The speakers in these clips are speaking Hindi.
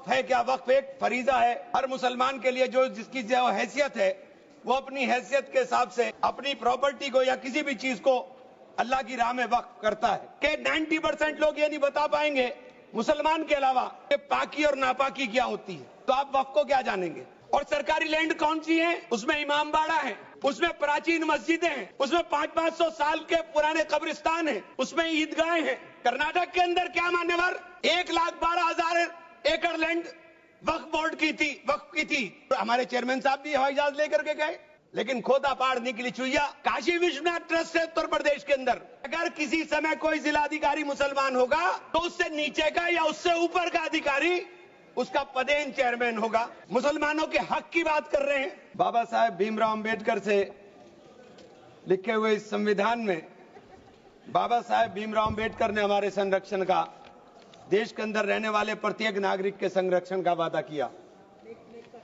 वक्फ है क्या? वक्फ एक फरीजा है। हर मुसलमान के लिए जो जिसकी जो हैसियत है वो अपनी हैसियत के हिसाब से अपनी प्रॉपर्टी को या किसी भी चीज को अल्लाह की राह में वक्फ करता है। कि 90% लोग ये नहीं बता पाएंगे मुसलमान के अलावा कि पाकी और नापाकी क्या होती है, तो आप वक्फ को क्या जानेंगे? और सरकारी लैंड कौन सी है? उसमें इमाम बाड़ा है, उसमें प्राचीन मस्जिदें हैं, उसमें 500-500 साल के पुराने कब्रिस्तान हैं, उसमें ईदगाहें हैं। कर्नाटक के अंदर क्या मान्यवर 1,12,000 एकड़ लैंड वक्फ बोर्ड की थी, वक्फ की थी। हमारे चेयरमैन साहब भी हवाई जहाज लेकर के गए, लेकिन खोदा पहाड़ निकली चुईया। काशी विश्वनाथ ट्रस्ट है उत्तर प्रदेश के अंदर, अगर किसी समय कोई जिलाधिकारी मुसलमान होगा तो उससे नीचे का या उससे ऊपर का अधिकारी उसका पदेन चेयरमैन होगा। मुसलमानों के हक की बात कर रहे हैं। बाबा साहेब भीमराव अंबेडकर से लिखे हुए इस संविधान में बाबा साहेब भीमराव अंबेडकर ने हमारे संरक्षण का, देश के अंदर रहने वाले प्रत्येक नागरिक के संरक्षण का वादा किया।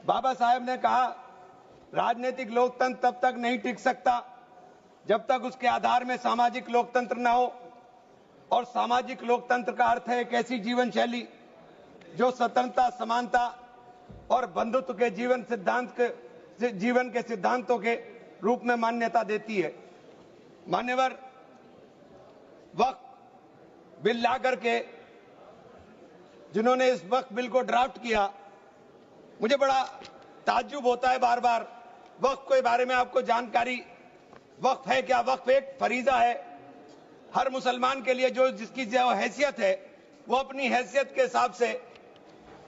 बाबा साहेब ने कहा राजनीतिक लोकतंत्र तब तक नहीं टिक सकता जब तक उसके आधार में सामाजिक लोकतंत्र न हो, और सामाजिक लोकतंत्र का अर्थ है एक ऐसी जीवन शैली जो स्वतंत्रता, समानता और बंधुत्व के जीवन के सिद्धांतों के रूप में मान्यता देती है। मान्यवर, वक्फ बिल ला करके जिन्होंने इस वक्फ बिल को ड्राफ्ट किया, मुझे बड़ा ताज्जुब होता है बार बार वक्फ के बारे में आपको जानकारी। वक्फ है क्या? वक्फ एक फरीजा है। हर मुसलमान के लिए जो जिसकी जो हैसियत है वो अपनी हैसियत के हिसाब से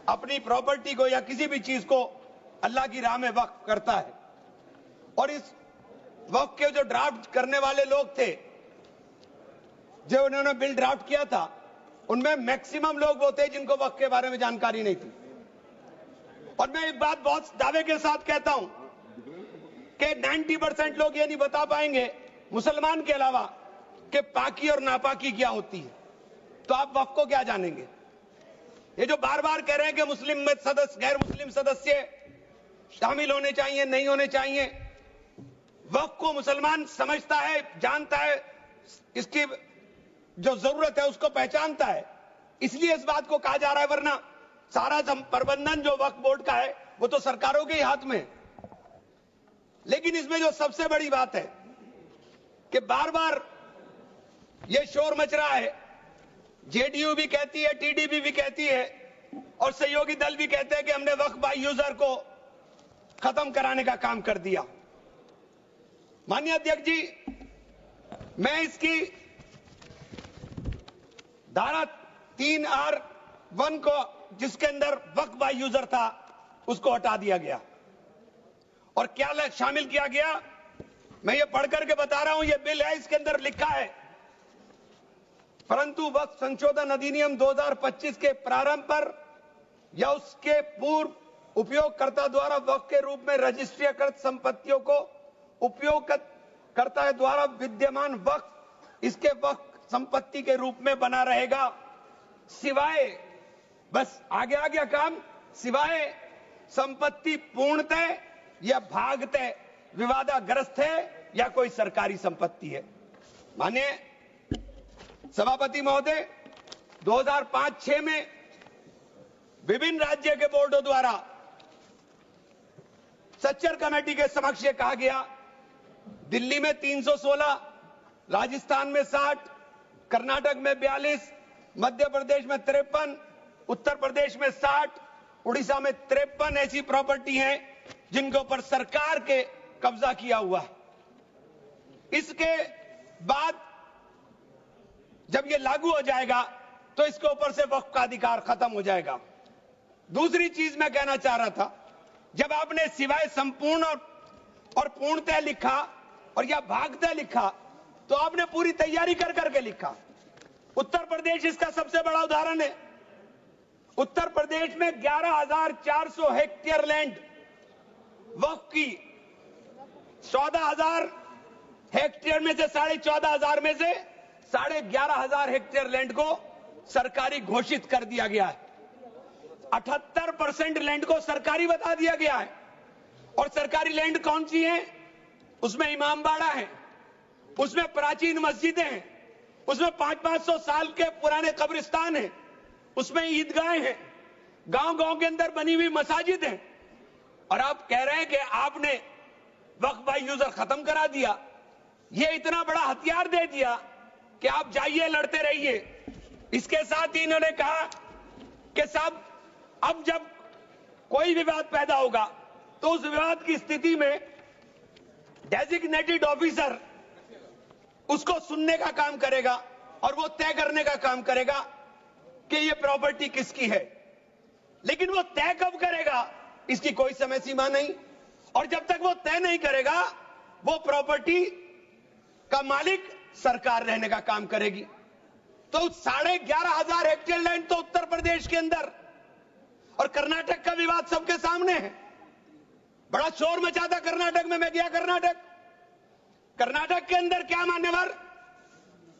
अपनी प्रॉपर्टी को या किसी भी चीज को अल्लाह की राह में वक्फ करता है। और इस वक्फ के जो ड्राफ्ट करने वाले लोग थे, जो उन्होंने बिल ड्राफ्ट किया था, उनमें मैक्सिमम लोग वो थे जिनको वक्फ के बारे में जानकारी नहीं थी। और मैं एक बात बहुत दावे के साथ कहता हूं कि 90% लोग ये नहीं बता पाएंगे मुसलमान के अलावा कि पाकी और नापाकी क्या होती है, तो आप वक्फ को क्या जानेंगे? ये जो बार बार कह रहे हैं कि मुस्लिम में सदस्य, गैर मुस्लिम सदस्य शामिल होने चाहिए, नहीं होने चाहिए, वक्फ को मुसलमान समझता है, जानता है, इसकी जो जरूरत है उसको पहचानता है, इसलिए इस बात को कहा जा रहा है। वरना सारा प्रबंधन जो वक्फ बोर्ड का है वो तो सरकारों के ही हाथ में है। लेकिन इसमें जो सबसे बड़ी बात है कि बार बार ये शोर मच रहा है, जेडीयू भी कहती है, टीडीपी भी कहती है और सहयोगी दल भी कहते हैं कि हमने वक्फ बाय यूजर को खत्म कराने का काम कर दिया। माननीय अध्यक्ष जी, मैं इसकी धारा 3R1 को, जिसके अंदर वक्फ बाय यूजर था, उसको हटा दिया गया और क्या शामिल किया गया, मैं ये पढ़ करके बता रहा हूं। ये बिल है, इसके अंदर लिखा है, परंतु वक्फ संशोधन अधिनियम 2025 के प्रारंभ पर या उसके पूर्व उपयोगकर्ता द्वारा वक्फ के रूप में रजिस्ट्रीकृत संपत्तियों को उपयोगकर्ता द्वारा विद्यमान वक्फ इसके वक्फ संपत्ति के रूप में बना रहेगा, सिवाय, बस आगे आ गया काम, सिवाय संपत्ति पूर्णतः या भागतः विवादाग्रस्त है या कोई सरकारी संपत्ति है। माननीय सभापति महोदय, 2005-06 में विभिन्न राज्य के बोर्डों द्वारा सच्चर कमेटी के समक्ष ये कहा गया, दिल्ली में 316, राजस्थान में 60, कर्नाटक में 42, मध्य प्रदेश में 53, उत्तर प्रदेश में 60, उड़ीसा में 53 ऐसी प्रॉपर्टी हैं जिनके ऊपर सरकार के कब्जा किया हुआ है। इसके बाद जब ये लागू हो जाएगा तो इसके ऊपर से वक्फ का अधिकार खत्म हो जाएगा। दूसरी चीज मैं कहना चाह रहा था, जब आपने सिवाय संपूर्ण और पूर्णतः लिखा और या भागतः लिखा, तो आपने पूरी तैयारी कर करके लिखा। उत्तर प्रदेश इसका सबसे बड़ा उदाहरण है। उत्तर प्रदेश में 11,400 हेक्टेयर लैंड वक्फ की, 14,000 हेक्टेयर में से 14,500 में से 11,500 हेक्टेयर लैंड को सरकारी घोषित कर दिया गया है। 78% लैंड को सरकारी बता दिया गया है। और सरकारी लैंड कौन सी है? उसमें इमाम बाड़ा है, उसमें प्राचीन मस्जिदें हैं, उसमें 500-500 साल के पुराने कब्रिस्तान हैं, उसमें ईदगाहें हैं। गांव-गांव के अंदर बनी हुई मसाजिद हैं और आप कह रहे हैं कि आपने वक्फ बाय यूजर खत्म करा दिया। ये इतना बड़ा हथियार दे दिया कि आप जाइए लड़ते रहिए। इसके साथ ही इन्होंने कहा कि साहब अब जब कोई विवाद पैदा होगा तो उस विवाद की स्थिति में डेजिग्नेटेड ऑफिसर उसको सुनने का काम करेगा और वो तय करने का काम करेगा कि ये प्रॉपर्टी किसकी है। लेकिन वो तय कब करेगा इसकी कोई समय सीमा नहीं, और जब तक वो तय नहीं करेगा वो प्रॉपर्टी का मालिक सरकार रहने का काम करेगी। तो 11,500 हेक्टेयर लैंड तो उत्तर प्रदेश के अंदर, और कर्नाटक का विवाद सबके सामने है। बड़ा शोर मचा था कर्नाटक में, मैं गया कर्नाटक के अंदर क्या मान्यवर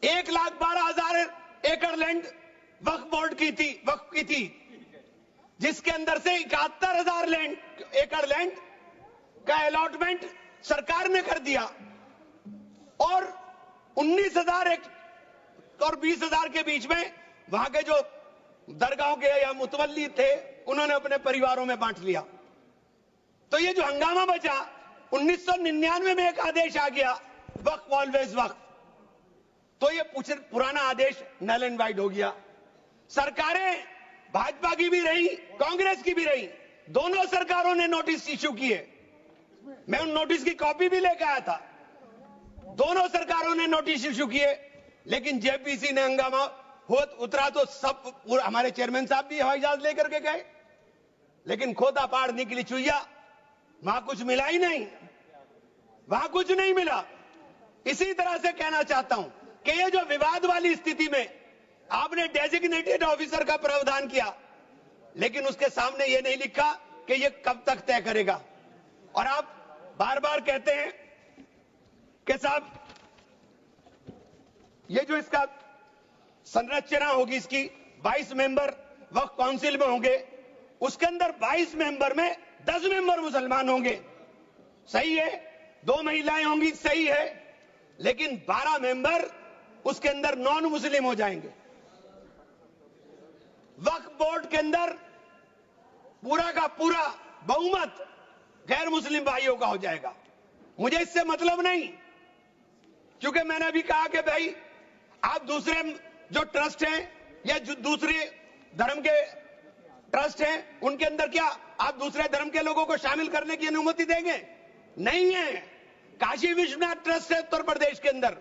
1,12,000 एकड़ लैंड वक्फ बोर्ड की थी, जिसके अंदर से 71,000 एकड़ लैंड का अलॉटमेंट सरकार ने कर दिया और 19,000 और 20,000 के बीच में वहां के जो दरगाहों के या मुतवल्ली थे उन्होंने अपने परिवारों में बांट लिया। तो ये जो हंगामा बचा, 1999 में एक आदेश आ गया वक्फ ऑलवेज वक्फ, तो ये पुराना आदेश नल एंड वाइड हो गया। सरकारें भाजपा की भी रही, कांग्रेस की भी रही, दोनों सरकारों ने नोटिस इश्यू किए। मैं उन नोटिस की कॉपी भी लेकर आया था। दोनों सरकारों ने नोटिस इश्यू किए, लेकिन जेपीसी ने हंगामा उतरा तो सब हमारे चेयरमैन साहब भी हवाई जहाज लेकर के गए, लेकिन खोदा पहाड़ निकली चुईया, वहां कुछ मिला ही नहीं, वहां कुछ नहीं मिला। इसी तरह से कहना चाहता हूं कि ये जो विवाद वाली स्थिति में आपने डेजिग्नेटेड ऑफिसर का प्रावधान किया, लेकिन उसके सामने ये नहीं लिखा कि ये कब तक तय करेगा। और आप बार बार कहते हैं कि साहब ये जो इसका संरचना होगी, इसकी 22 मेंबर वक्फ काउंसिल में होंगे, उसके अंदर 22 मेंबर में 10 मेंबर मुसलमान होंगे, सही है, 2 महिलाएं होंगी, सही है, लेकिन 12 मेंबर उसके अंदर नॉन मुस्लिम हो जाएंगे। वक्फ बोर्ड के अंदर पूरा का पूरा बहुमत गैर मुस्लिम भाइयों का हो जाएगा। मुझे इससे मतलब नहीं, क्योंकि मैंने अभी कहा कि भाई आप दूसरे जो ट्रस्ट हैं या जो दूसरे धर्म के ट्रस्ट हैं उनके अंदर क्या आप दूसरे धर्म के लोगों को शामिल करने की अनुमति देंगे? नहीं है। काशी विश्वनाथ ट्रस्ट है उत्तर प्रदेश के अंदर,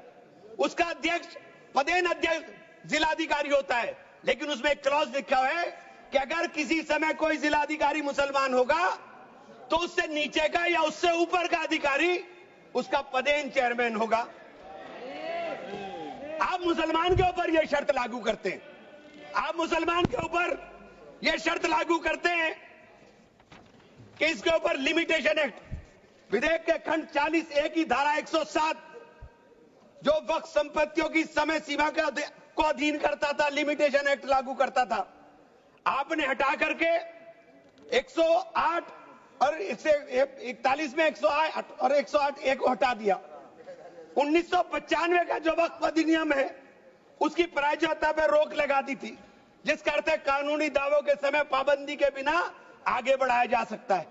उसका अध्यक्ष पदेन अध्यक्ष जिलाधिकारी होता है, लेकिन उसमें एक क्लॉज लिखा है कि अगर किसी समय कोई जिलाधिकारी मुसलमान होगा तो उससे नीचे का या उससे ऊपर का अधिकारी उसका पदेन चेयरमैन होगा। आप मुसलमान के ऊपर यह शर्त लागू करते हैं, आप मुसलमान के ऊपर यह शर्त लागू करते हैं कि इसके ऊपर लिमिटेशन एक्ट विधेयक के खंड 40A की धारा 107 जो वक्फ संपत्तियों की समय सीमा को अधीन करता था, लिमिटेशन एक्ट लागू करता था, आपने हटा करके 108 और 41 में 108 और 108A को हटा दिया। 1995 का जो वक्फ अधिनियम है उसकी प्रायज्यता पर रोक लगा दी थी, जिसका अर्थ है कानूनी दावों के समय पाबंदी के बिना आगे बढ़ाया जा सकता है।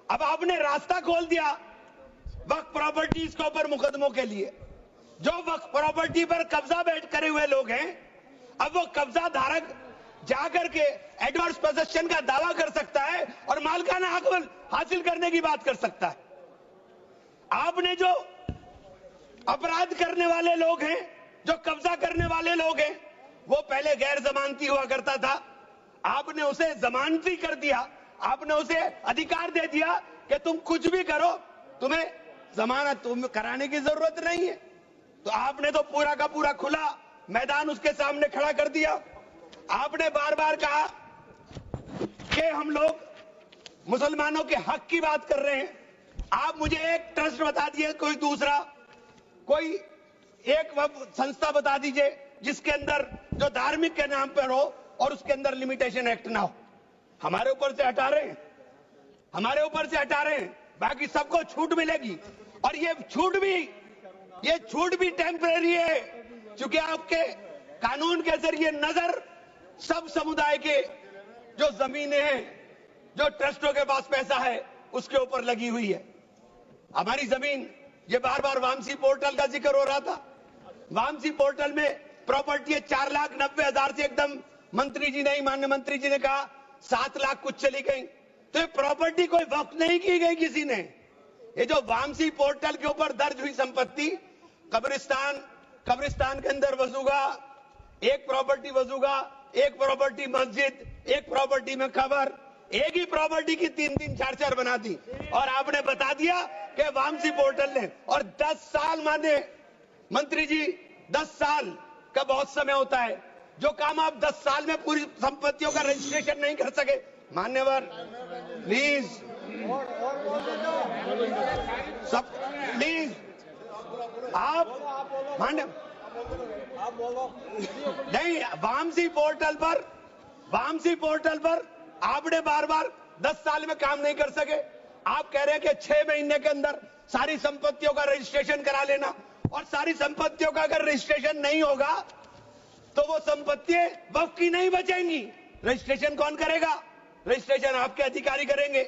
अब आपने रास्ता खोल दिया वक्फ प्रॉपर्टीज के ऊपर मुकदमों के लिए। जो वक्फ प्रॉपर्टी पर कब्जा बैठ करे हुए लोग हैं, अब वो कब्जा धारक जाकर के एडवर्स पोजेशन का दावा कर सकता है और मालिकाना हक हासिल करने की बात कर सकता है। आपने जो अपराध करने वाले लोग हैं, जो कब्जा करने वाले लोग हैं, वो पहले गैर जमानती हुआ करता था, आपने उसे जमानती कर दिया, आपने उसे अधिकार दे दिया कि तुम कुछ भी करो, तुम्हें जमानत कराने की जरूरत नहीं है। तो आपने तो पूरा का पूरा खुला मैदान उसके सामने खड़ा कर दिया। आपने बार बार कहा कि हम लोग मुसलमानों के हक की बात कर रहे हैं। आप मुझे एक ट्रस्ट बता दिए, कोई दूसरा, कोई एक संस्था बता दीजिए जिसके अंदर जो धार्मिक के नाम पर हो और उसके अंदर लिमिटेशन एक्ट ना हो। हमारे ऊपर से हटा रहे हैं, हमारे ऊपर से हटा रहे हैं, बाकी सबको छूट मिलेगी। और ये छूट भी टेम्परेरी है, क्योंकि आपके कानून के जरिए नजर सब समुदाय के जो जमीनें हैं, जो ट्रस्टों के पास पैसा है, उसके ऊपर लगी हुई है। हमारी जमीन, ये बार बार वामसी पोर्टल का जिक्र हो रहा था। वामसी पोर्टल में प्रॉपर्टी है 4,90,000 से एकदम मंत्री जी ने, माननीय मंत्री जी ने कहा 7 लाख कुछ चली गई। तो ये प्रॉपर्टी कोई वक्त नहीं की गई किसी ने। ये जो वामसी पोर्टल के ऊपर दर्ज हुई संपत्ति, कब्रिस्तान के अंदर वसूगा, एक प्रॉपर्टी वसूगा, एक प्रॉपर्टी मस्जिद, एक प्रॉपर्टी में कब्र, एक ही प्रॉपर्टी की 3-3, 4-4 बना दी। और आपने बता दिया कि वामसी पोर्टल ने, और 10 साल माने मंत्री जी, 10 साल का बहुत समय होता है। जो काम आप 10 साल में पूरी संपत्तियों का रजिस्ट्रेशन नहीं कर सके, मान्यवर प्लीज, सब प्लीज, आप मान्य नहीं, वामसी पोर्टल पर आपने बार बार 10 साल में काम नहीं कर सके। आप कह रहे हैं कि 6 महीने के अंदर सारी संपत्तियों का रजिस्ट्रेशन करा लेना, और सारी संपत्तियों का अगर रजिस्ट्रेशन नहीं होगा तो वो संपत्तियां वक्फ की नहीं बचेंगी। रजिस्ट्रेशन कौन करेगा? रजिस्ट्रेशन आपके अधिकारी करेंगे।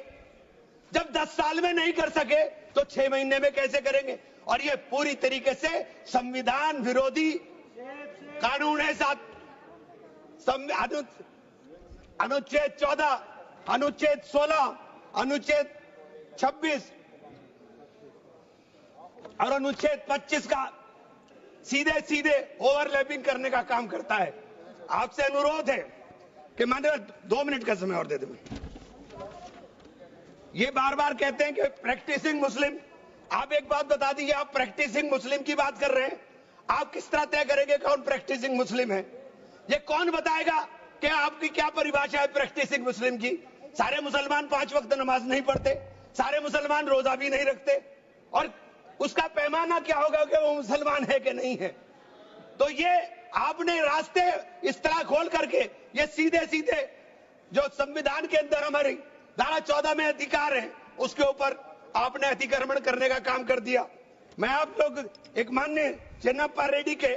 जब 10 साल में नहीं कर सके तो 6 महीने में कैसे करेंगे? और ये पूरी तरीके से संविधान विरोधी कानून है। अनुच्छेद 14, अनुच्छेद 16, अनुच्छेद 26 और अनुच्छेद 25 का सीधे सीधे ओवरलैपिंग करने का काम करता है। आपसे अनुरोध है कि माननीय 2 मिनट का समय और दे दें। ये बार बार कहते हैं कि प्रैक्टिसिंग मुस्लिम। आप एक बात बता दीजिए, आप प्रैक्टिसिंग मुस्लिम की बात कर रहे हैं, आप किस तरह तय करेंगे कौन प्रैक्टिसिंग मुस्लिम है? ये कौन बताएगा कि आपकी क्या परिभाषा है प्रैक्टिसिंग मुस्लिम की? सारे मुसलमान 5 वक्त नमाज नहीं पढ़ते, सारे मुसलमान रोजा भी नहीं रखते, और उसका पैमाना क्या होगा कि वो मुसलमान है कि नहीं है? तो ये आपने रास्ते इस तरह खोल करके ये सीधे सीधे जो संविधान के अंदर हमारी धारा 14 में अधिकार है, उसके ऊपर आपने अतिक्रमण करने का काम कर दिया। मैं आप लोग एक माननीय चेन्नप्पा रेड्डी के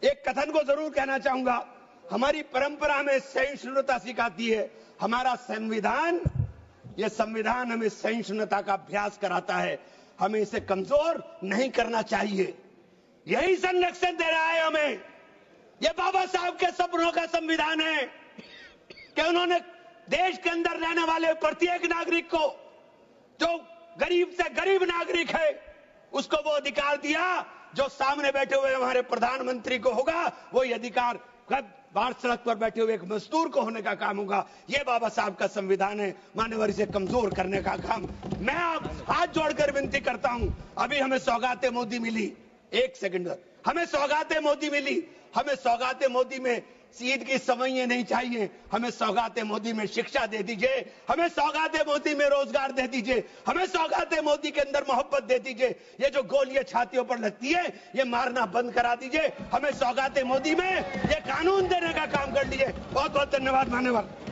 एक कथन को जरूर कहना चाहूंगा। हमारी परंपरा में सहिष्णुता सिखाती है, हमारा संविधान, यह संविधान हमें सहिष्णुता का अभ्यास कराता है। हमें इसे कमजोर नहीं करना चाहिए। यही संरक्षण दे रहा है हमें। यह बाबा साहब के सपनों का संविधान है कि उन्होंने देश के अंदर रहने वाले प्रत्येक नागरिक को, जो गरीब से गरीब नागरिक है, उसको वो अधिकार दिया जो सामने बैठे हुए हमारे प्रधानमंत्री को होगा। वो ये अधिकार बाहर सड़क पर बैठे हुए एक मजदूर को होने का काम होगा। ये बाबा साहब का संविधान है। मान्यवर, इसे कमजोर करने का काम मैं आप हाथ जोड़कर विनती करता हूं। अभी हमें सौगाते मोदी मिली, 1 सेकंड, हमें सौगाते मोदी मिली। हमें सौगाते मोदी में ईद की सवैयां नहीं चाहिए, हमें सौगाते मोदी में शिक्षा दे दीजिए, हमें सौगाते मोदी में रोजगार दे दीजिए, हमें सौगाते मोदी के अंदर मोहब्बत दे दीजिए। ये जो गोलियां छातियों पर लगती है, ये मारना बंद करा दीजिए। हमें सौगाते मोदी में ये कानून देने का काम कर दीजिए। बहुत बहुत धन्यवाद मान्यवर।